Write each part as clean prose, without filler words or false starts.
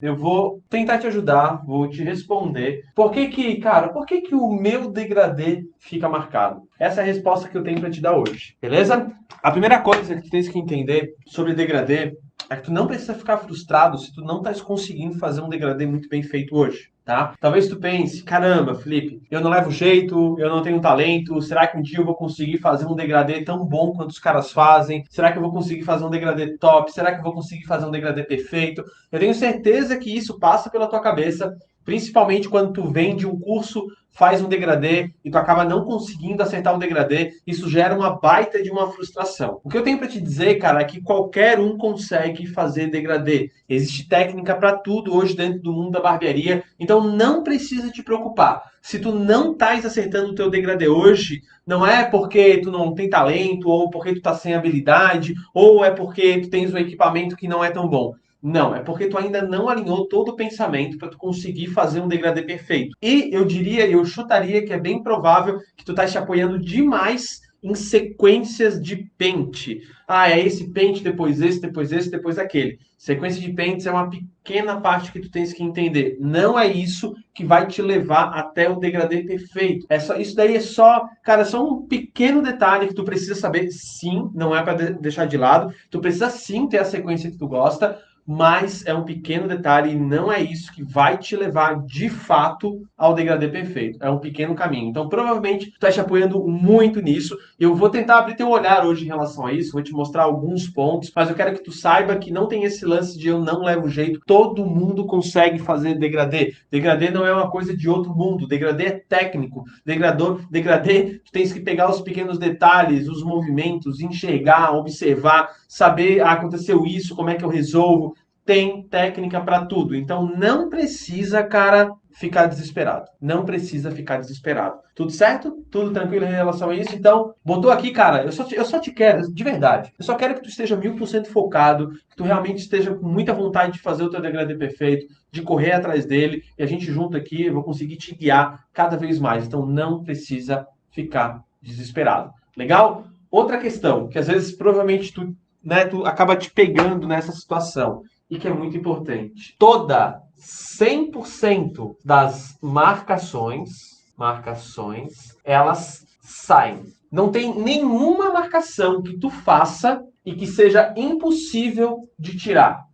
Eu vou tentar te ajudar, vou te responder. Por que que o meu degradê fica marcado? Essa é a resposta que eu tenho para te dar hoje, beleza? A primeira coisa que tu tens que entender sobre degradê é que tu não precisa ficar frustrado se tu não estás conseguindo fazer um degradê muito bem feito hoje, tá? Talvez tu pense, caramba, Felipe, eu não levo jeito, eu não tenho talento, será que um dia eu vou conseguir fazer um degradê tão bom quanto os caras fazem? Será que eu vou conseguir fazer um degradê top? Será que eu vou conseguir fazer um degradê perfeito? Eu tenho certeza que isso passa pela tua cabeça, principalmente quando tu vende um curso, faz um degradê e tu acaba não conseguindo acertar o degradê, isso gera uma baita de uma frustração. O que eu tenho para te dizer, cara, é que qualquer um consegue fazer degradê. Existe técnica para tudo hoje dentro do mundo da barbearia, então não precisa te preocupar. Se tu não estás acertando o teu degradê hoje, não é porque tu não tem talento, ou porque tu tá sem habilidade, ou é porque tu tens um equipamento que não é tão bom. Não, é porque tu ainda não alinhou todo o pensamento para tu conseguir fazer um degradê perfeito. E eu diria, eu chutaria que é bem provável que tu tá te apoiando demais em sequências de pente. Ah, é esse pente, depois esse, depois esse, depois aquele. Sequência de pentes é uma pequena parte que tu tens que entender. Não é isso que vai te levar até o degradê perfeito. Isso daí é só, cara, só um pequeno detalhe que tu precisa saber. Sim, não é para deixar de lado. Tu precisa sim ter a sequência que tu gosta, mas é um pequeno detalhe e não é isso que vai te levar de fato ao degradê perfeito. É um pequeno caminho. Então, provavelmente, tu está te apoiando muito nisso. Eu vou tentar abrir teu olhar hoje em relação a isso, vou te mostrar alguns pontos, mas eu quero que tu saiba que não tem esse lance de eu não levo jeito. Todo mundo consegue fazer degradê. Degradê não é uma coisa de outro mundo. Degradê é técnico. Degradê, tu tens que pegar os pequenos detalhes, os movimentos, enxergar, observar, saber, aconteceu isso, como é que eu resolvo. Tem técnica para tudo. Então não precisa, cara, ficar desesperado. Não precisa ficar desesperado. Tudo certo? Tudo tranquilo em relação a isso? Então, botou aqui, cara, eu só te quero, de verdade. Eu só quero que tu esteja 1000% focado, que tu realmente esteja com muita vontade de fazer o teu degradê perfeito, de correr atrás dele, e a gente junto aqui, eu vou conseguir te guiar cada vez mais. Então não precisa ficar desesperado. Legal? Outra questão, que às vezes provavelmente tu acaba te pegando nessa situação e que é muito importante. 100% das marcações, elas saem. Não tem nenhuma marcação que tu faça e que seja impossível de tirar.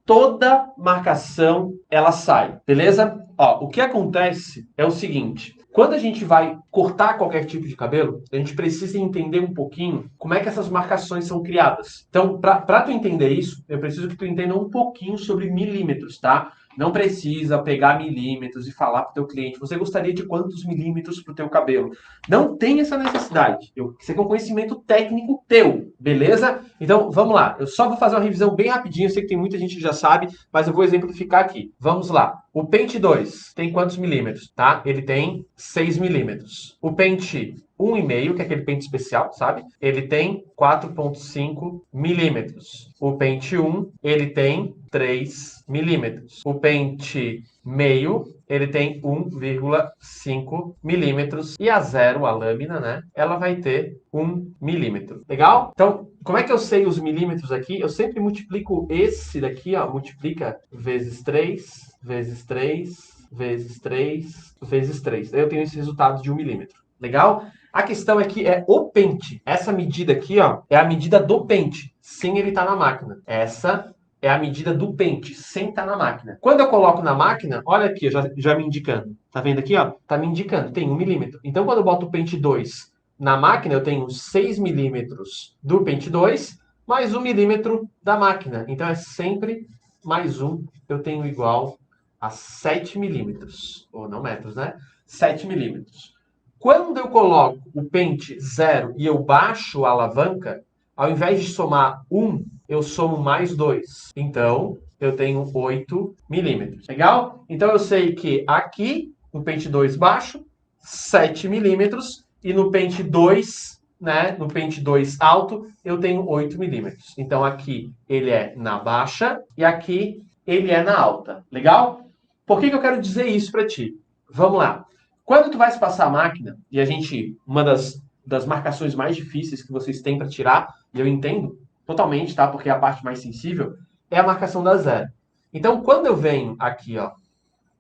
Toda marcação ela sai, beleza? Ó, o que acontece é o seguinte: quando a gente vai cortar qualquer tipo de cabelo, a gente precisa entender um pouquinho como é que essas marcações são criadas. Então, para tu entender isso, eu preciso que tu entenda um pouquinho sobre milímetros, tá? Não precisa pegar milímetros e falar para o teu cliente, você gostaria de quantos milímetros para o teu cabelo? Não tem essa necessidade. Isso aqui é um conhecimento técnico teu, beleza? Então, vamos lá. Eu só vou fazer uma revisão bem rapidinho. Eu sei que tem muita gente que já sabe, mas eu vou exemplificar aqui. Vamos lá. O pente 2 tem quantos milímetros? Tá? Ele tem 6 milímetros. O pente 1,5, que é aquele pente especial, sabe? Ele tem 4,5 milímetros. O pente 1, ele tem 3 milímetros. O pente meio, ele tem 1,5 milímetros. E a zero, a lâmina, né? Ela vai ter 1 milímetro. Legal? Então, como é que eu sei os milímetros aqui? Eu sempre multiplico esse daqui, ó. Multiplica vezes 3, vezes 3, vezes 3, vezes 3. Aí eu tenho esse resultado de 1 milímetro. Legal? A questão é que é o pente. Essa medida aqui, ó, é a medida do pente, sem ele estar na máquina. Essa é a medida do pente, sem estar na máquina. Quando eu coloco na máquina, olha aqui, já me indicando. Tá vendo aqui, ó? Tá me indicando, tem 1 milímetro. Então, quando eu boto o pente 2 na máquina, eu tenho 6 milímetros do pente 2, mais 1 milímetro da máquina. Então, é sempre mais 1, eu tenho igual a 7 milímetros. Ou não metros, né? 7 milímetros. Quando eu coloco o pente 0 e eu baixo a alavanca, ao invés de somar 1, eu somo mais 2. Então, eu tenho 8 milímetros. Legal? Então, eu sei que aqui, no pente 2 baixo, 7 milímetros. E no pente 2, né, no pente 2 alto, eu tenho 8 milímetros. Então, aqui ele é na baixa e aqui ele é na alta. Legal? Por que eu quero dizer isso para ti? Vamos lá. Quando tu vai se passar a máquina, e uma das marcações mais difíceis que vocês têm para tirar, e eu entendo totalmente, tá? Porque é a parte mais sensível, é a marcação da zero. Então, quando eu venho aqui, ó,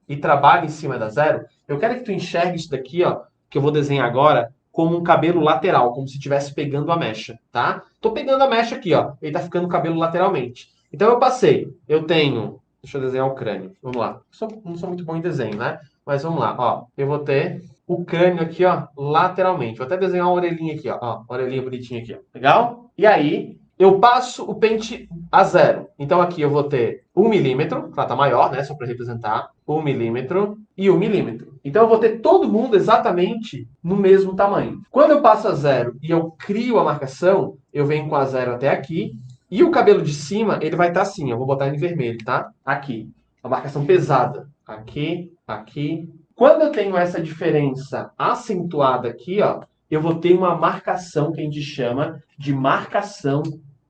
e trabalho em cima da zero, eu quero que tu enxergue isso daqui, ó, que eu vou desenhar agora, como um cabelo lateral, como se estivesse pegando a mecha, tá? Tô pegando a mecha aqui, ó, ele tá ficando cabelo lateralmente. Então eu passei, eu tenho, deixa eu desenhar o crânio, vamos lá. Não sou muito bom em desenho, né? Mas vamos lá, ó, eu vou ter o crânio aqui, ó, lateralmente. Vou até desenhar uma orelhinha aqui, ó, orelhinha bonitinha aqui, ó. Legal? E aí, eu passo o pente a zero. Então aqui eu vou ter 1 milímetro, que ela tá maior, né? Só para representar. 1 milímetro e 1 milímetro. Então eu vou ter todo mundo exatamente no mesmo tamanho. Quando eu passo a zero e eu crio a marcação, eu venho com a zero até aqui. E o cabelo de cima, ele vai estar assim, eu vou botar ele em vermelho, tá? Aqui. A marcação pesada. Aqui, aqui. Quando eu tenho essa diferença acentuada aqui, ó, eu vou ter uma marcação que a gente chama de marcação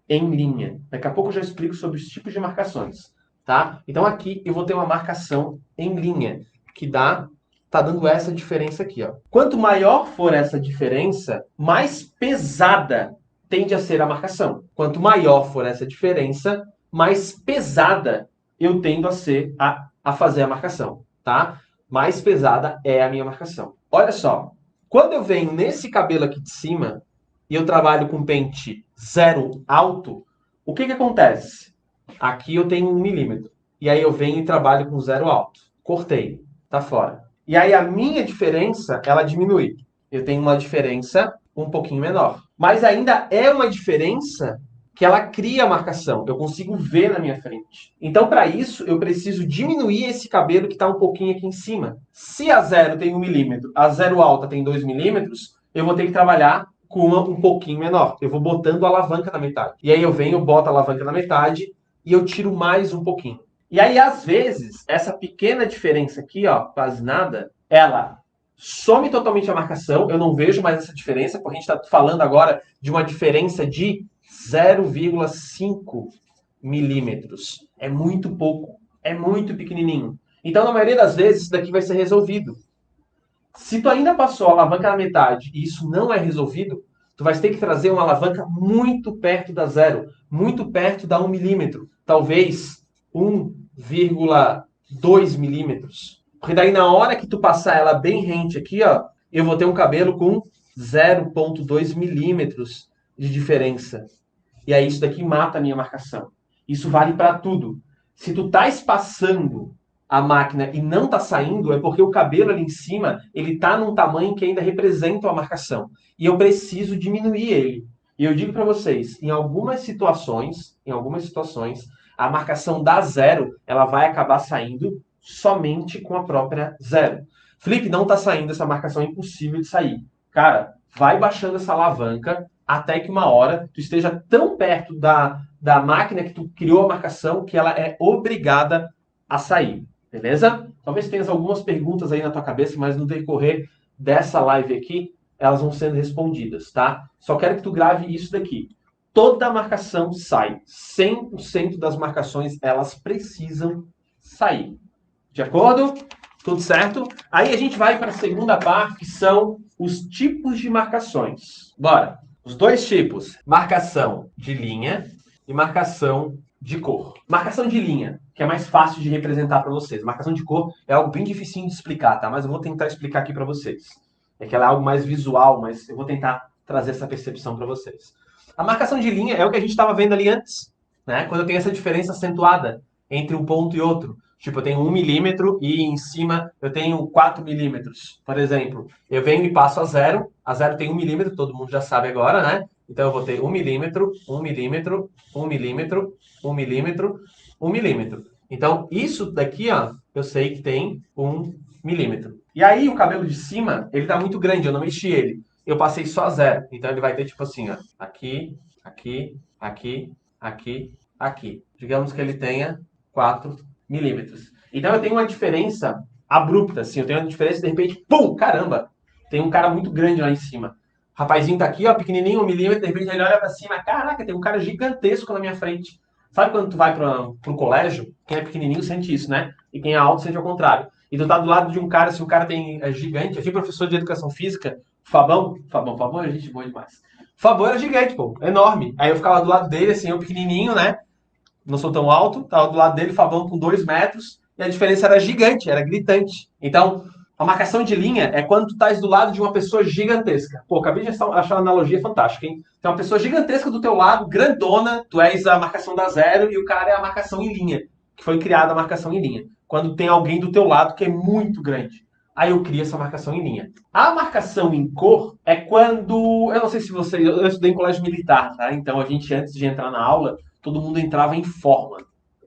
em linha. Daqui a pouco eu já explico sobre os tipos de marcações, tá? Então aqui eu vou ter uma marcação em linha, que tá dando essa diferença aqui, ó. Quanto maior for essa diferença, mais pesada tende a ser a marcação. Quanto maior for essa diferença, mais pesada eu tendo a ser a fazer a marcação, tá? Mais pesada é a minha marcação. Olha só, quando eu venho nesse cabelo aqui de cima e eu trabalho com pente zero alto, o que acontece? Aqui eu tenho 1 milímetro. E aí eu venho e trabalho com zero alto. Cortei. Tá fora. E aí a minha diferença, ela diminui. Eu tenho uma diferença um pouquinho menor. Mas ainda é uma diferença que ela cria a marcação. Eu consigo ver na minha frente. Então, para isso, eu preciso diminuir esse cabelo que está um pouquinho aqui em cima. Se a zero tem 1 milímetro, a zero alta tem 2 milímetros, eu vou ter que trabalhar com uma um pouquinho menor. Eu vou botando a alavanca na metade. E aí eu venho, boto a alavanca na metade e eu tiro mais um pouquinho. E aí, às vezes, essa pequena diferença aqui, ó, quase nada, ela some totalmente a marcação. Eu não vejo mais essa diferença, porque a gente está falando agora de uma diferença de 0,5 milímetros. É muito pouco. É muito pequenininho. Então, na maioria das vezes, isso daqui vai ser resolvido. Se tu ainda passou a alavanca na metade e isso não é resolvido, tu vai ter que trazer uma alavanca muito perto da zero, muito perto da 1 milímetro, talvez 1,2 milímetros. Porque daí na hora que tu passar ela bem rente aqui, ó, eu vou ter um cabelo com 0,2 milímetros de diferença. E aí isso daqui mata a minha marcação. Isso vale para tudo. Se tu tá espaçando a máquina e não está saindo, é porque o cabelo ali em cima, ele está num tamanho que ainda representa a marcação. E eu preciso diminuir ele. E eu digo para vocês, em algumas situações, a marcação da zero, ela vai acabar saindo somente com a própria zero. Felipe, não está saindo, essa marcação é impossível de sair. Cara, vai baixando essa alavanca até que uma hora tu esteja tão perto da máquina que tu criou a marcação que ela é obrigada a sair. Beleza? Talvez tenhas algumas perguntas aí na tua cabeça, mas no decorrer dessa live aqui, elas vão sendo respondidas, tá? Só quero que tu grave isso daqui. Toda marcação sai. 100% das marcações, elas precisam sair. De acordo? Tudo certo? Aí a gente vai para a segunda parte, que são os tipos de marcações. Bora! Os dois tipos. Marcação de linha e marcação de cor. Marcação de linha, que é mais fácil de representar para vocês. Marcação de cor é algo bem dificinho de explicar, tá? Mas eu vou tentar explicar aqui para vocês. É que ela é algo mais visual, mas eu vou tentar trazer essa percepção para vocês. A marcação de linha é o que a gente estava vendo ali antes, né? Quando eu tenho essa diferença acentuada entre um ponto e outro. Tipo, eu tenho 1 milímetro e em cima eu tenho 4 milímetros, por exemplo. Eu venho e passo a zero tem 1 milímetro, todo mundo já sabe agora, né? Então eu vou ter 1 milímetro, 1 milímetro, 1 milímetro, 1 milímetro, 1 milímetro. Então, isso daqui, ó, eu sei que tem 1 milímetro. E aí, o cabelo de cima, ele tá muito grande, eu não mexi ele. Eu passei só zero. Então, ele vai ter, tipo assim, ó, aqui, aqui, aqui, aqui, aqui. Digamos que ele tenha 4 milímetros. Então, eu tenho uma diferença abrupta, assim. Eu tenho uma diferença, de repente, pum, caramba, tem um cara muito grande lá em cima. O rapazinho tá aqui, ó, pequenininho, 1 milímetro, de repente ele olha pra cima, caraca, tem um cara gigantesco na minha frente. Sabe quando tu vai pro colégio, quem é pequenininho sente isso, né? E quem é alto sente ao contrário. E tu tá do lado de um cara, se o cara é gigante, eu tinha professor de educação física, Fabão é gente boa demais. Fabão era gigante, pô, enorme. Aí eu ficava do lado dele, assim, eu pequenininho, né? não sou tão alto, tava do lado dele, o Fabão com 2 metros, e a diferença era gigante, era gritante. Então, a marcação de linha é quando tu estás do lado de uma pessoa gigantesca. Pô, acabei de achar uma analogia fantástica, hein? Tem uma pessoa gigantesca do teu lado, grandona, tu és a marcação da zero e o cara é a marcação em linha, que foi criada a marcação em linha. Quando tem alguém do teu lado que é muito grande. Aí eu crio essa marcação em linha. A marcação em cor é quando... Eu não sei se você... Eu estudei em colégio militar, tá? Então a gente, antes de entrar na aula, todo mundo entrava em forma.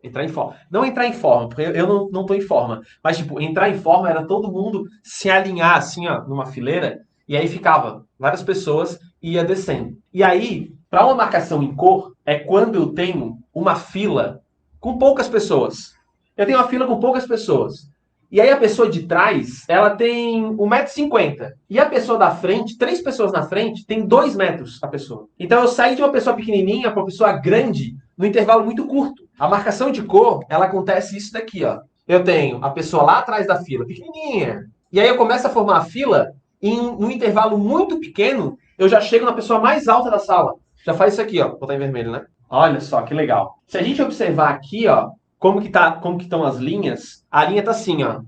Entrar em forma. Não entrar em forma, porque eu não tô em forma. Mas, tipo, entrar em forma era todo mundo se alinhar, assim, ó, numa fileira. E aí ficava várias pessoas e ia descendo. E aí, para uma marcação em cor, é quando eu tenho uma fila com poucas pessoas. Eu tenho uma fila com poucas pessoas. E aí a pessoa de trás, ela tem 1,50 m. E a pessoa da frente, 3 pessoas na frente, tem 2 metros a pessoa. Então eu saí de uma pessoa pequenininha para uma pessoa grande no intervalo muito curto. A marcação de cor, ela acontece isso daqui, ó. Eu tenho a pessoa lá atrás da fila, pequenininha. E aí eu começo a formar a fila e num intervalo muito pequeno, eu já chego na pessoa mais alta da sala. Já faz isso aqui, ó. Vou botar em vermelho, né? Olha só que legal. Se a gente observar aqui, ó, como que estão as linhas? A linha tá assim, ó,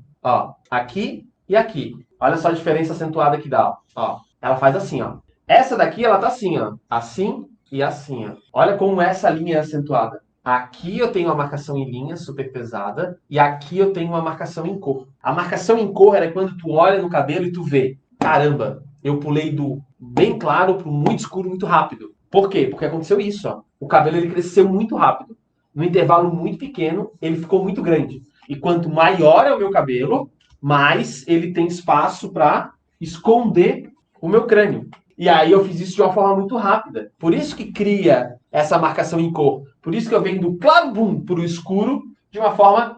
aqui e aqui. Olha só a diferença acentuada que dá, ó. Ela faz assim, ó. Essa daqui ela tá assim, ó, assim e assim, ó. Olha como essa linha é acentuada. Aqui eu tenho uma marcação em linha super pesada e aqui eu tenho uma marcação em cor. A marcação em cor é quando tu olha no cabelo e tu vê, caramba, eu pulei do bem claro pro muito escuro muito rápido. Por quê? Porque aconteceu isso, ó. O cabelo ele cresceu muito rápido. No intervalo muito pequeno, ele ficou muito grande. E quanto maior é o meu cabelo, mais ele tem espaço para esconder o meu crânio. E aí eu fiz isso de uma forma muito rápida. Por isso que cria essa marcação em cor. Por isso que eu venho do claro boom para o escuro de uma forma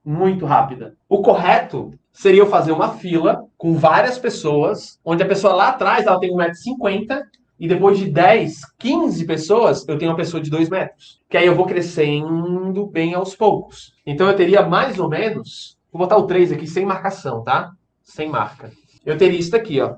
muito rápida. O correto seria eu fazer uma fila com várias pessoas, onde a pessoa lá atrás ela tem 1,50 m e depois de 10, 15 pessoas, eu tenho uma pessoa de 2 metros. Que aí eu vou crescendo bem aos poucos. Então eu teria mais ou menos, vou botar o 3 aqui sem marcação, tá? Sem marca. Eu teria isso daqui, ó.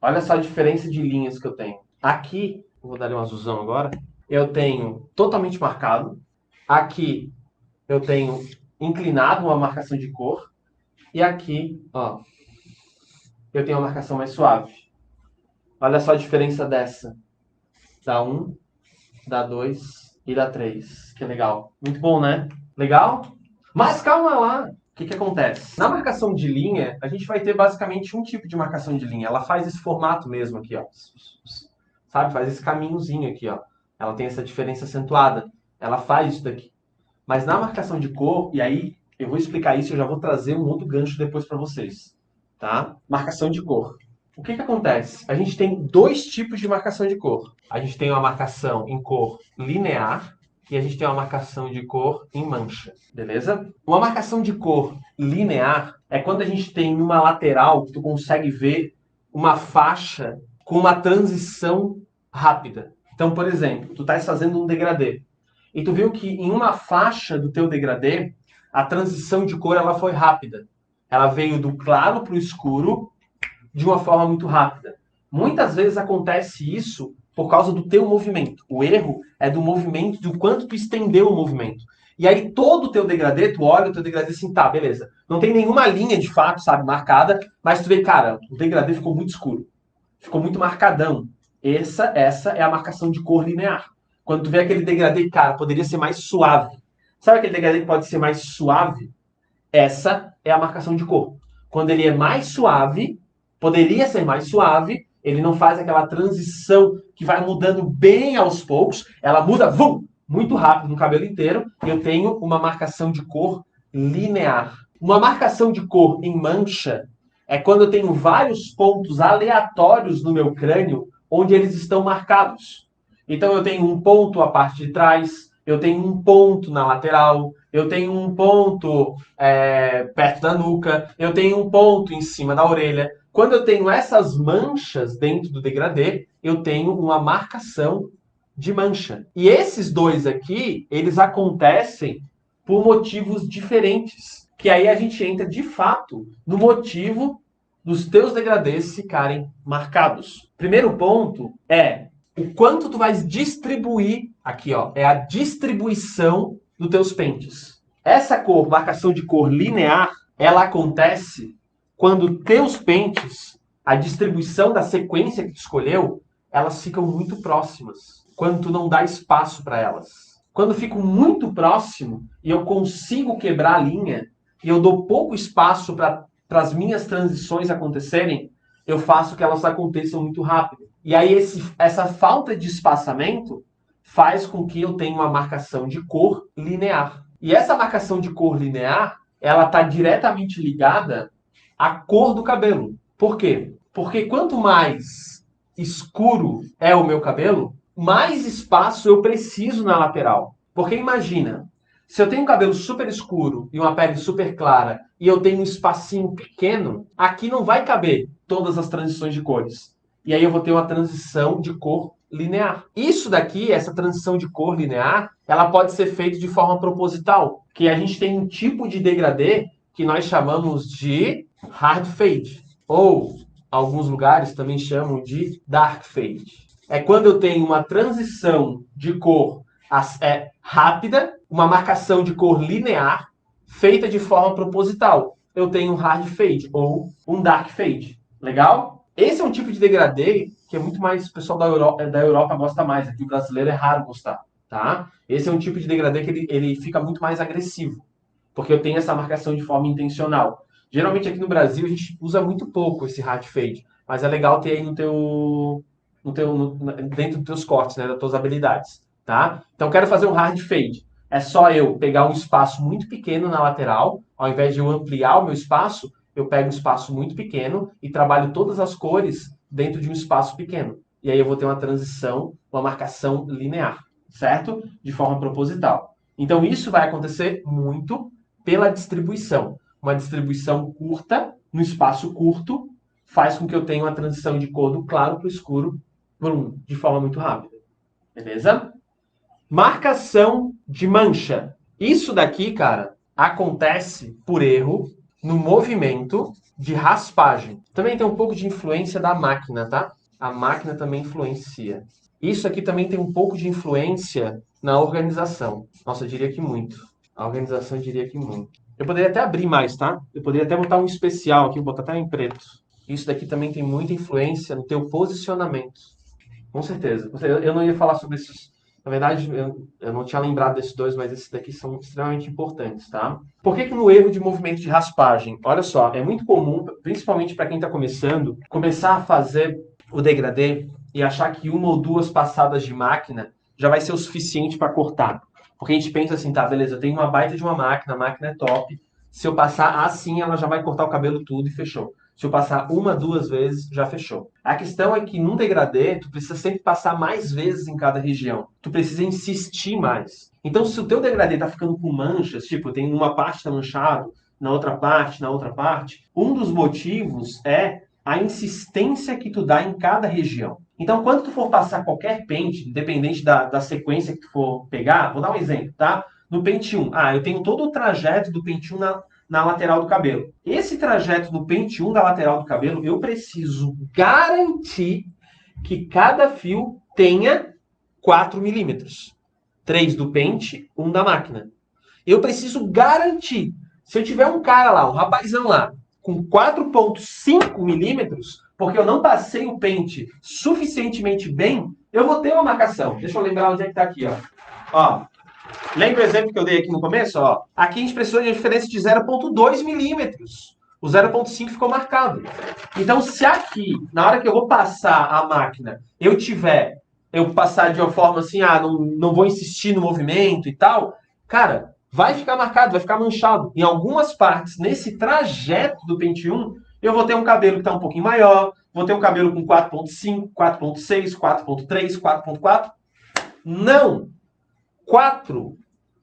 Olha só a diferença de linhas que eu tenho. Aqui, vou dar um azulzão agora, eu tenho totalmente marcado. Aqui eu tenho inclinado uma marcação de cor. E aqui, ó, eu tenho uma marcação mais suave. Olha só a diferença dessa. Dá 1, dá 2 e dá 3. Que legal. Muito bom, né? Legal? Mas calma lá. O que acontece? Na marcação de linha, a gente vai ter basicamente um tipo de marcação de linha. Ela faz esse formato mesmo aqui, ó. Sabe? Faz esse caminhozinho aqui, ó. Ela tem essa diferença acentuada. Ela faz isso daqui. Mas na marcação de cor, e aí eu vou explicar isso, eu já vou trazer um outro gancho depois para vocês, tá? Marcação de cor. O que acontece? A gente tem 2 tipos de marcação de cor. A gente tem uma marcação em cor linear e a gente tem uma marcação de cor em mancha, beleza? Uma marcação de cor linear é quando a gente tem numa lateral que tu consegue ver uma faixa com uma transição rápida. Então, por exemplo, tu estás fazendo um degradê. E tu viu que em uma faixa do teu degradê, a transição de cor ela foi rápida. Ela veio do claro para o escuro de uma forma muito rápida. Muitas vezes acontece isso por causa do teu movimento. O erro é do movimento, do quanto tu estendeu o movimento. E aí todo o teu degradê, tu olha o teu degradê assim, tá, beleza. Não tem nenhuma linha de fato, sabe, marcada, mas tu vê, cara, o degradê ficou muito escuro. Ficou muito marcadão. Essa é a marcação de cor linear. Quando tu vê aquele degradê, cara, poderia ser mais suave. Sabe aquele degradê que pode ser mais suave? Essa é a marcação de cor. Quando ele é mais suave, poderia ser mais suave, ele não faz aquela transição que vai mudando bem aos poucos, ela muda muito rápido no cabelo inteiro, e eu tenho uma marcação de cor linear. Uma marcação de cor em mancha é quando eu tenho vários pontos aleatórios no meu crânio onde eles estão marcados. Então eu tenho um ponto à parte de trás, eu tenho um ponto na lateral, eu tenho um ponto perto da nuca, eu tenho um ponto em cima da orelha. Quando eu tenho essas manchas dentro do degradê, eu tenho uma marcação de mancha. E esses 2 aqui, eles acontecem por motivos diferentes. Que aí a gente entra, de fato, no motivo dos teus degradês ficarem marcados. Primeiro ponto é o quanto tu vais distribuir, aqui ó, é a distribuição dos teus pentes. Essa cor, marcação de cor linear, ela acontece quando teus pentes, a distribuição da sequência que tu escolheu, elas ficam muito próximas. Quando tu não dá espaço para elas. Quando fico muito próximo e eu consigo quebrar a linha e eu dou pouco espaço para as minhas transições acontecerem, eu faço que elas aconteçam muito rápido. E aí essa falta de espaçamento faz com que eu tenha uma marcação de cor linear. E essa marcação de cor linear, ela está diretamente ligada à cor do cabelo. Por quê? Porque quanto mais escuro é o meu cabelo, mais espaço eu preciso na lateral. Porque imagina, se eu tenho um cabelo super escuro e uma pele super clara e eu tenho um espacinho pequeno, aqui não vai caber todas as transições de cores. E aí eu vou ter uma transição de cor linear. Isso daqui, essa transição de cor linear, ela pode ser feita de forma proposital, que a gente tem um tipo de degradê que nós chamamos de hard fade, ou alguns lugares também chamam de dark fade. É quando eu tenho uma transição de cor rápida, uma marcação de cor linear, feita de forma proposital. Eu tenho um hard fade ou um dark fade. Legal? Esse é um tipo de degradê que é muito mais, o pessoal da Europa gosta mais, aqui o brasileiro é raro gostar, tá? Esse é um tipo de degradê que ele fica muito mais agressivo, porque eu tenho essa marcação de forma intencional. Geralmente aqui no Brasil a gente usa muito pouco esse hard fade, mas é legal ter aí dentro dos teus cortes, né, das tuas habilidades, tá? Então quero fazer um hard fade. É só eu pegar um espaço muito pequeno na lateral, ao invés de eu ampliar o meu espaço, eu pego um espaço muito pequeno e trabalho todas as cores dentro de um espaço pequeno. E aí eu vou ter uma transição, uma marcação linear, certo? De forma proposital. Então isso vai acontecer muito pela distribuição. Uma distribuição curta, no espaço curto, faz com que eu tenha uma transição de cor do claro para o escuro de forma muito rápida. Beleza? Marcação de mancha. Isso daqui, cara, acontece por erro no movimento de raspagem. Também tem um pouco de influência da máquina, tá? A máquina também influencia. Isso aqui também tem um pouco de influência na organização. Nossa, eu diria que muito. A organização eu diria que muito. Eu poderia até abrir mais, tá? Eu poderia até botar um especial aqui, botar até em preto. Isso daqui também tem muita influência no teu posicionamento. Com certeza. Eu não ia falar sobre esses. Na verdade, eu não tinha lembrado desses dois, mas esses daqui são extremamente importantes, tá? Por que no erro de movimento de raspagem? Olha só, é muito comum, principalmente para quem está começando, começar a fazer o degradê e achar que uma ou duas passadas de máquina já vai ser o suficiente para cortar. Porque a gente pensa assim, tá, beleza, eu tenho uma baita de uma máquina, a máquina é top. Se eu passar assim, ela já vai cortar o cabelo tudo e fechou. Se eu passar uma, duas vezes, já fechou. A questão é que num degradê, tu precisa sempre passar mais vezes em cada região. Tu precisa insistir mais. Então, se o teu degradê tá ficando com manchas, tipo, tem uma parte tá manchado, na outra parte, um dos motivos é a insistência que tu dá em cada região. Então, quando tu for passar qualquer pente, independente da sequência que tu for pegar, vou dar um exemplo, tá? No pente 1, eu tenho todo o trajeto do pente 1 na lateral do cabelo. Esse trajeto do pente 1 da lateral do cabelo, eu preciso garantir que cada fio tenha 4 milímetros. 3 do pente, 1 da máquina. Eu preciso garantir. Se eu tiver um cara lá, um rapazão lá, com 4,5 milímetros, porque eu não passei o pente suficientemente bem, eu vou ter uma marcação. Deixa eu lembrar onde é que está aqui, ó. Lembra o exemplo que eu dei aqui no começo? Ó? Aqui a gente precisou de uma diferença de 0,2 milímetros. O 0,5 ficou marcado. Então, se aqui, na hora que eu vou passar a máquina, eu passar de uma forma assim, não vou insistir no movimento e tal, cara, vai ficar marcado, vai ficar manchado. Em algumas partes, nesse trajeto do pente 1, eu vou ter um cabelo que está um pouquinho maior, vou ter um cabelo com 4,5, 4,6, 4,3, 4,4. Não! 4.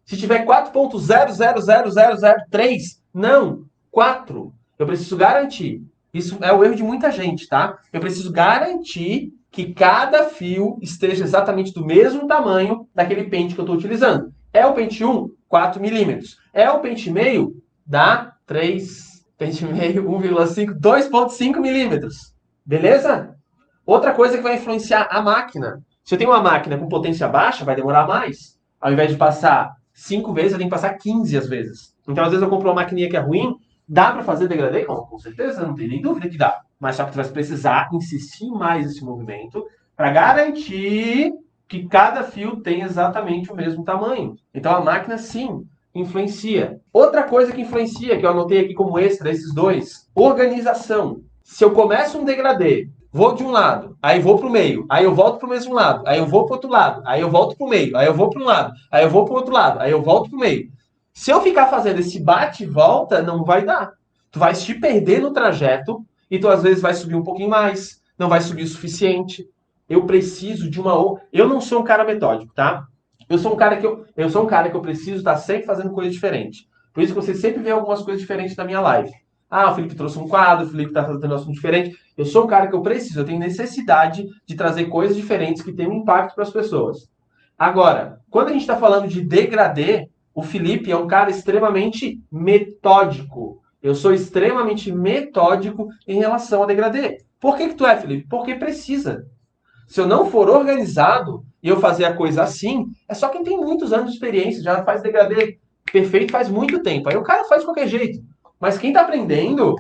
Se tiver 4,000003, não, 4. Eu preciso garantir. Isso é o erro de muita gente, tá? Eu preciso garantir que cada fio esteja exatamente do mesmo tamanho daquele pente que eu estou utilizando. É o pente 1, 4 milímetros. É o pente meio, dá 3, pente meio, 1,5, 2,5 milímetros. Beleza? Outra coisa que vai influenciar a máquina. Se eu tenho uma máquina com potência baixa, vai demorar mais. Ao invés de passar 5 vezes, eu tenho que passar 15 às vezes. Então, às vezes eu compro uma maquininha que é ruim, dá para fazer degradê? Com certeza, não tem nem dúvida que dá. Mas só que tu vai precisar insistir mais nesse movimento para garantir que cada fio tem exatamente o mesmo tamanho. Então, a máquina, sim, influencia. Outra coisa que influencia, que eu anotei aqui como extra, esses dois, organização. Se eu começo um degradê, vou de um lado, aí vou para o meio, aí eu volto para o mesmo lado, aí eu vou para o outro lado, aí eu volto para o meio, aí eu vou para um lado, aí eu vou para o outro lado, aí eu volto para o meio. Se eu ficar fazendo esse bate e volta, não vai dar. Tu vai te perder no trajeto e tu às vezes vai subir um pouquinho mais, não vai subir o suficiente. Eu preciso de uma... Eu não sou um cara metódico, tá? Eu sou um cara que eu preciso estar sempre fazendo coisa diferente. Por isso que você sempre vê algumas coisas diferentes na minha live. Ah, o Felipe trouxe um quadro, o Felipe está fazendo um assunto diferente. Eu sou um cara que eu preciso, eu tenho necessidade de trazer coisas diferentes que tenham um impacto para as pessoas. Agora, quando a gente está falando de degradê, o Felipe é um cara extremamente metódico. Eu sou extremamente metódico em relação a degradê. Por que tu é, Felipe? Porque precisa. Se eu não for organizado e eu fazer a coisa assim, é só quem tem muitos anos de experiência, já faz degradê perfeito faz muito tempo. Aí o cara faz de qualquer jeito. Mas quem está aprendendo,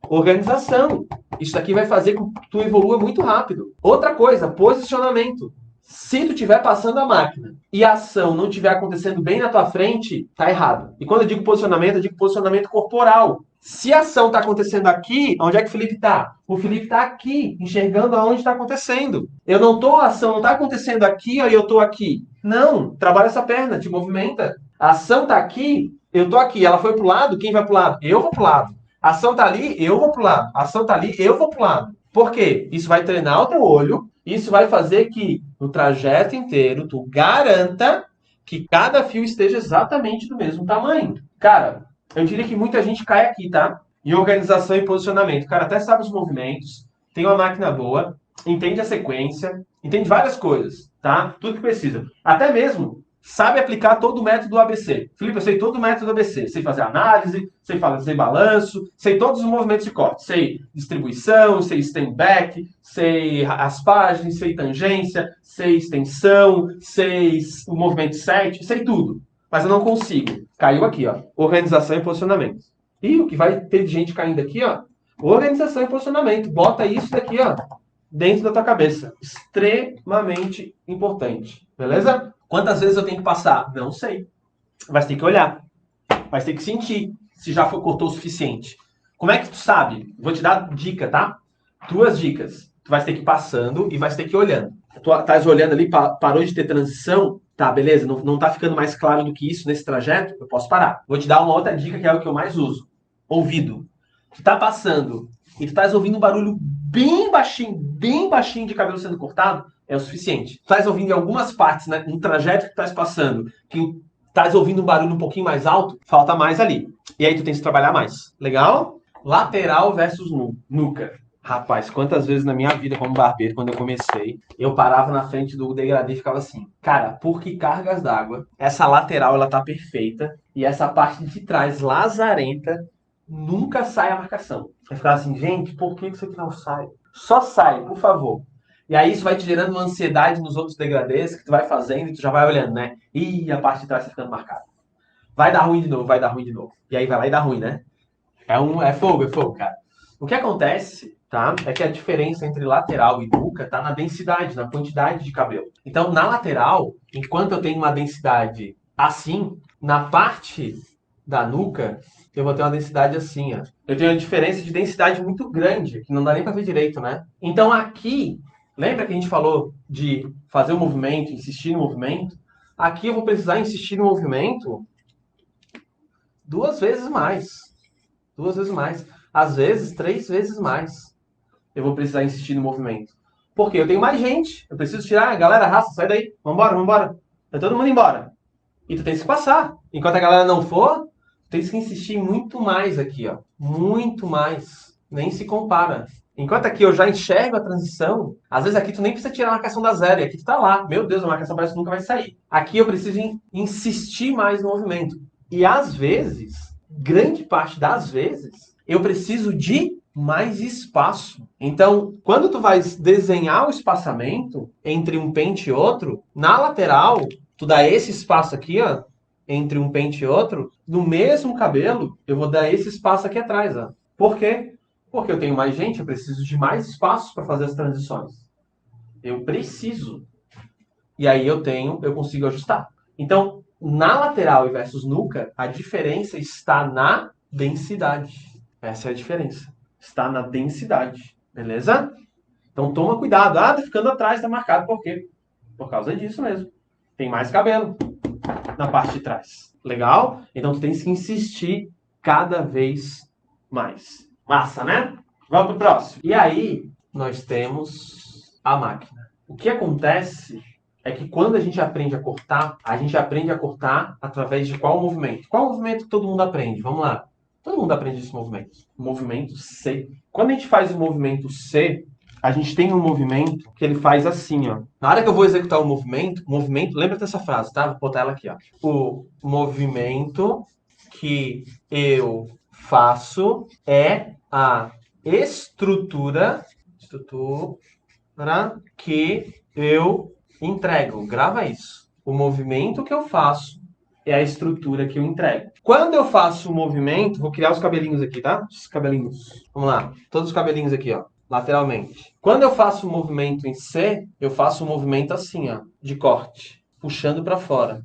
organização. Isso daqui vai fazer com que tu evolua muito rápido. Outra coisa, posicionamento. Se tu estiver passando a máquina e a ação não estiver acontecendo bem na tua frente, tá errado. E quando eu digo posicionamento corporal. Se a ação está acontecendo aqui, onde é que o Felipe está? O Felipe está aqui, enxergando aonde está acontecendo. A ação não está acontecendo aqui, ó, e eu estou aqui. Não, trabalha essa perna, te movimenta. A ação está aqui, eu estou aqui. Ela foi para o lado, quem vai para o lado? Eu vou para o lado. A ação está ali, eu vou para o lado. A ação está ali, eu vou para o lado. Por quê? Isso vai treinar o teu olho, isso vai fazer que no trajeto inteiro tu garanta que cada fio esteja exatamente do mesmo tamanho. Cara, eu diria que muita gente cai aqui, tá? Em organização e posicionamento. O cara até sabe os movimentos, tem uma máquina boa, entende a sequência, entende várias coisas, tá? Tudo que precisa. Até mesmo sabe aplicar todo o método ABC. Felipe, eu sei todo o método ABC. Sei fazer análise, sei fazer balanço, sei todos os movimentos de corte. Sei distribuição, sei stand back, sei as páginas, sei tangência, sei extensão, sei o movimento set, sei tudo. Mas eu não consigo. Caiu aqui, ó. Organização e posicionamento. E o que vai ter de gente caindo aqui, ó. Organização e posicionamento. Bota isso daqui, ó, dentro da tua cabeça. Extremamente importante. Beleza? Quantas vezes eu tenho que passar? Não sei. Vai ter que olhar. Vai ter que sentir se já cortou o suficiente. Como é que tu sabe? Vou te dar dica, tá? 2 dicas. Tu vai ter que ir passando e vai ter que ir olhando. Tu estás olhando ali, parou de ter transição, tá, beleza, não tá ficando mais claro do que isso nesse trajeto, eu posso parar. Vou te dar uma outra dica que é o que eu mais uso. Ouvido. Tu tá passando e tu estás ouvindo um barulho bem baixinho de cabelo sendo cortado, é o suficiente. Tu estás ouvindo em algumas partes, né, no trajeto que tu estás passando, que estás ouvindo um barulho um pouquinho mais alto, falta mais ali. E aí tu tem que trabalhar mais. Legal? Lateral versus nuca. Rapaz, quantas vezes na minha vida como barbeiro, quando eu comecei, eu parava na frente do degradê e ficava assim, cara, por que cargas d'água? Essa lateral, ela tá perfeita, e essa parte de trás, lazarenta, nunca sai a marcação. Você ficava assim, gente, por que isso aqui não sai? Só sai, por favor. E aí isso vai te gerando uma ansiedade nos outros degradês que tu vai fazendo e tu já vai olhando, né? Ih, a parte de trás tá ficando marcada. Vai dar ruim de novo, vai dar ruim de novo. E aí vai lá e dá ruim, né? É fogo, cara. O que acontece, tá, é que a diferença entre lateral e nuca tá na densidade, na quantidade de cabelo. Então, na lateral, enquanto eu tenho uma densidade assim, na parte da nuca, eu vou ter uma densidade assim, ó. Eu tenho uma diferença de densidade muito grande, que não dá nem para ver direito, né? Então, aqui, lembra que a gente falou de fazer o movimento, insistir no movimento? Aqui eu vou precisar insistir no movimento 2 vezes mais. 2 vezes mais. Às vezes, 3 vezes mais. Eu vou precisar insistir no movimento. Porque eu tenho mais gente. Eu preciso tirar. Galera, raça, sai daí. Vambora. Vai todo mundo embora. E tu tens que passar. Enquanto a galera não for, tu tens que insistir muito mais aqui, ó. Muito mais. Nem se compara. Enquanto aqui eu já enxergo a transição, às vezes aqui tu nem precisa tirar a marcação da zero. E aqui tu tá lá. Meu Deus, a marcação parece que nunca vai sair. Aqui eu preciso insistir mais no movimento. E às vezes, grande parte das vezes, eu preciso de mais espaço. Então, quando tu vai desenhar o espaçamento entre um pente e outro, na lateral, tu dá esse espaço aqui, ó, entre um pente e outro, no mesmo cabelo, eu vou dar esse espaço aqui atrás, ó. Por quê? Porque eu tenho mais gente, eu preciso de mais espaço para fazer as transições. Eu preciso. E aí eu consigo ajustar. Então, na lateral e versus nuca, a diferença está na densidade. Essa é a diferença. Está na densidade. Beleza? Então toma cuidado. Ah, tá ficando atrás, tá marcado. Por quê? Por causa disso mesmo. Tem mais cabelo na parte de trás. Legal? Então tu tens que insistir cada vez mais. Massa, né? Vamos pro próximo. E aí, nós temos a máquina. O que acontece é que quando a gente aprende a cortar através de qual movimento? Qual movimento que todo mundo aprende? Vamos lá. Todo mundo aprende esse movimento. O movimento C. Quando a gente faz o movimento C, a gente tem um movimento que ele faz assim, ó. Na hora que eu vou executar o movimento, lembra dessa frase, tá? Vou botar ela aqui, ó. O movimento que eu faço é a estrutura que eu entrego. Grava isso. O movimento que eu faço é a estrutura que eu entrego. Quando eu faço o movimento, vou criar os cabelinhos aqui, tá? Os cabelinhos. Vamos lá. Todos os cabelinhos aqui, ó. Lateralmente. Quando eu faço o movimento em C, eu faço o movimento assim, ó. De corte. Puxando para fora.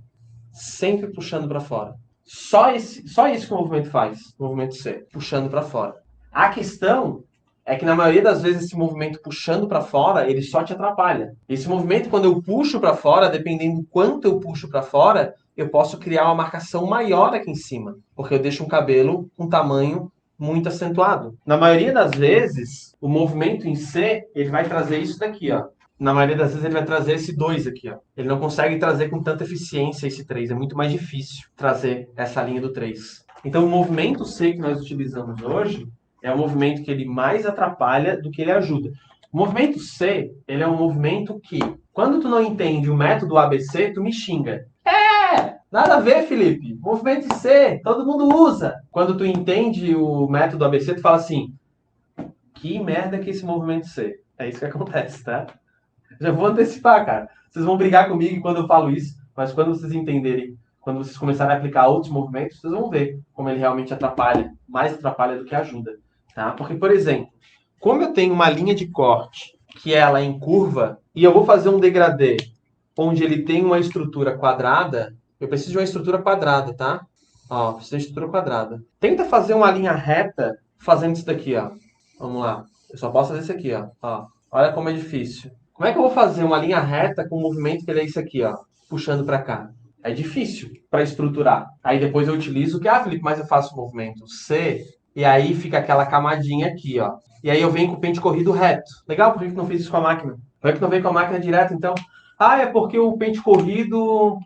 Sempre puxando para fora. Só isso que o movimento faz. O movimento C. Puxando para fora. A questão é que na maioria das vezes esse movimento puxando para fora, ele só te atrapalha. Esse movimento, quando eu puxo para fora, dependendo do quanto eu puxo para fora, eu posso criar uma marcação maior aqui em cima, porque eu deixo um cabelo com tamanho muito acentuado. Na maioria das vezes, o movimento em C, ele vai trazer isso daqui, ó. Na maioria das vezes ele vai trazer esse 2 aqui, ó. Ele não consegue trazer com tanta eficiência esse 3, é muito mais difícil trazer essa linha do 3. Então o movimento C que nós utilizamos hoje é um movimento que ele mais atrapalha do que ele ajuda. O movimento C, ele é um movimento que, quando tu não entende o método ABC, tu me xinga. Nada a ver, Felipe. Movimento C, todo mundo usa. Quando tu entende o método ABC, tu fala assim, que merda que é esse movimento C? É isso que acontece, tá? Já vou antecipar, cara. Vocês vão brigar comigo quando eu falo isso, mas quando vocês entenderem, quando vocês começarem a aplicar outros movimentos, vocês vão ver como ele realmente atrapalha, mais atrapalha do que ajuda, tá? Porque, por exemplo, como eu tenho uma linha de corte que ela é em curva e eu vou fazer um degradê onde ele tem uma estrutura quadrada, eu preciso de uma estrutura quadrada, tá? Ó, preciso de uma estrutura quadrada. Tenta fazer uma linha reta fazendo isso daqui, ó. Vamos lá. Eu só posso fazer isso aqui, ó. Olha como é difícil. Como é que eu vou fazer uma linha reta com um movimento que ele é isso aqui, ó, puxando para cá? É difícil para estruturar. Aí depois eu utilizo o que, Felipe, mas eu faço o movimento C, e aí fica aquela camadinha aqui, ó. E aí eu venho com o pente corrido reto. Legal, por que não fiz isso com a máquina? Por que não veio com a máquina direto, então? É porque o pente corrido...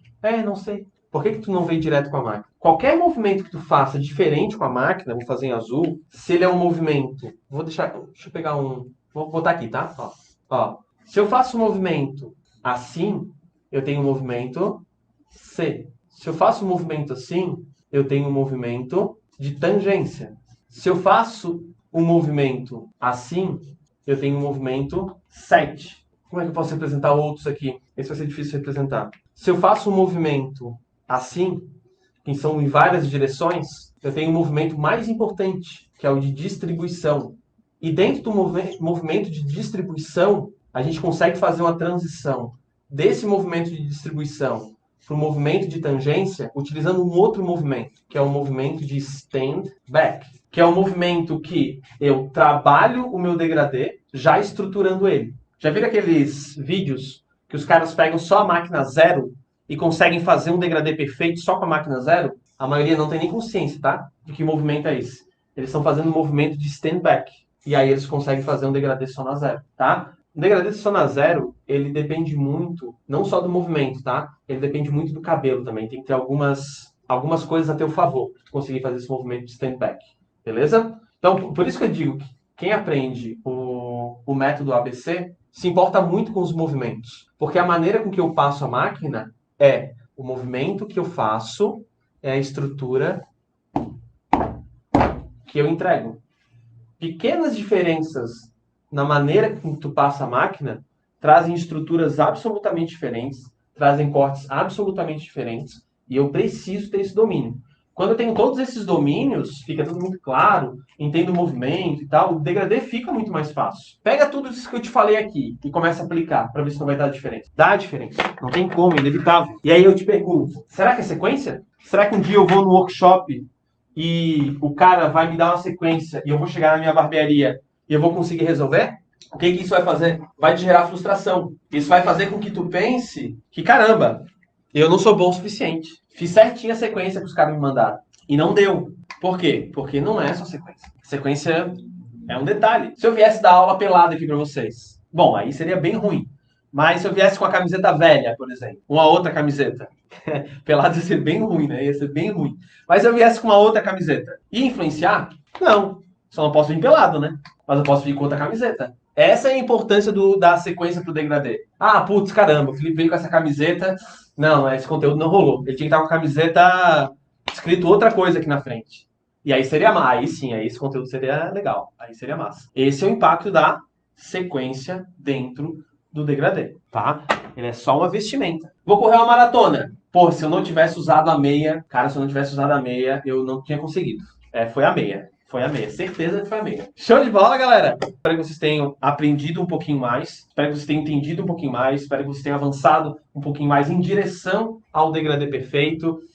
não sei. Por que tu não veio direto com a máquina? Qualquer movimento que tu faça diferente com a máquina, vou fazer em azul, se ele é um movimento... Deixa eu pegar um... Vou botar aqui, tá? Ó. Se eu faço um movimento assim, eu tenho um movimento C. Se eu faço um movimento assim, eu tenho um movimento de tangência. Se eu faço um movimento assim, eu tenho um movimento 7. Como é que eu posso representar outros aqui? Esse vai ser difícil de representar. Se eu faço um movimento assim, que são em várias direções, eu tenho um movimento mais importante, que é o de distribuição. E dentro do movimento de distribuição, a gente consegue fazer uma transição desse movimento de distribuição para o movimento de tangência, utilizando um outro movimento, que é o movimento de stand back, que é um movimento que eu trabalho o meu degradê já estruturando ele. Já viram aqueles vídeos que os caras pegam só a máquina zero e conseguem fazer um degradê perfeito só com a máquina zero? A maioria não tem nem consciência, tá? De que movimento é esse. Eles estão fazendo um movimento de stand back. E aí eles conseguem fazer um degradê só na zero, tá? O degradê só na zero, ele depende muito, não só do movimento, tá? Ele depende muito do cabelo também. Tem que ter algumas coisas a teu favor para conseguir fazer esse movimento de stand back. Beleza? Então, por isso que eu digo que quem aprende o método ABC se importa muito com os movimentos. Porque a maneira com que eu passo a máquina é o movimento que eu faço, é a estrutura que eu entrego. Pequenas diferenças na maneira que tu passa a máquina trazem estruturas absolutamente diferentes, trazem cortes absolutamente diferentes, e eu preciso ter esse domínio. Quando eu tenho todos esses domínios, fica tudo muito claro, entendo o movimento e tal, o degradê fica muito mais fácil. Pega tudo isso que eu te falei aqui e começa a aplicar para ver se não vai dar diferença. Dá diferença. Não tem como, é inevitável. E aí eu te pergunto, será que é sequência? Será que um dia eu vou no workshop e o cara vai me dar uma sequência e eu vou chegar na minha barbearia e eu vou conseguir resolver? O que isso vai fazer? Vai te gerar frustração. Isso vai fazer com que tu pense que, caramba, eu não sou bom o suficiente. Fiz certinho a sequência que os caras me mandaram. E não deu. Por quê? Porque não é só sequência. Sequência é um detalhe. Se eu viesse dar aula pelada aqui pra vocês, bom, aí seria bem ruim. Mas se eu viesse com a camiseta velha, por exemplo, uma outra camiseta, pelada ia ser bem ruim, né? Ia ser bem ruim. Mas se eu viesse com uma outra camiseta, ia influenciar? Não. Só não posso vir pelado, né? Mas eu posso vir com outra camiseta. Essa é a importância da sequência pro degradê. Ah, putz, caramba, o Felipe veio com essa camiseta. Não, esse conteúdo não rolou. Ele tinha que estar com a camiseta escrito outra coisa aqui na frente. E aí seria massa. Aí sim, aí esse conteúdo seria legal. Aí seria massa. Esse é o impacto da sequência dentro do degradê, tá? Ele é só uma vestimenta. Vou correr uma maratona. Pô, se eu não tivesse usado a meia, cara, se eu não tivesse usado a meia, eu não tinha conseguido. Foi a meia. Foi a meia, certeza que foi a meia. Show de bola, galera! Espero que vocês tenham aprendido um pouquinho mais, espero que vocês tenham entendido um pouquinho mais, espero que vocês tenham avançado um pouquinho mais em direção ao degradê perfeito.